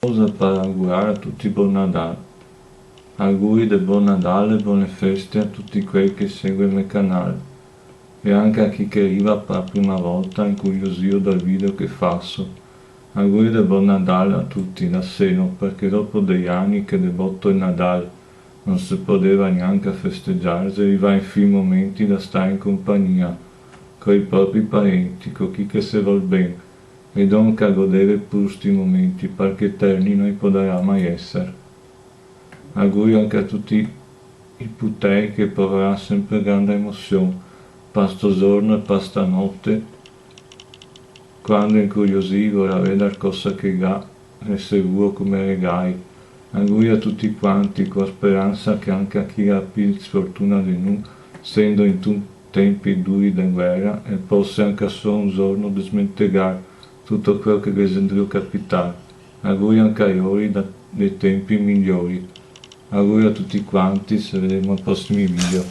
Cosa per augurare a tutti buon Natale. Auguri di buon Natale e buone feste a tutti quelli che seguono il canale e anche a chi che arriva per la prima volta incuriosito dal video che faccio. Auguri di buon Natale a tutti da seno, perché dopo degli anni che del botto il Natale non si poteva neanche festeggiare, si arriva in fin momenti da stare in compagnia con i propri parenti, con chi che se vuol bene, e donc a godere pur sti momenti, perché eterni non potrà mai essere. Auguri anche a tutti i putei che proverà sempre grande emozione, per sto giorno e per stanotte, quando incuriosì vorrà vedere cosa che ha ricevuto come regali. Auguri a tutti quanti, con speranza che anche a chi ha più sfortuna di noi, essendo in tempi duri di guerra, e possa anche solo un giorno smentegare tutto quello che gli andrà a capitare. Auguri anche a loro dei tempi migliori. Auguri a tutti quanti, ci vedremo ai prossimi video.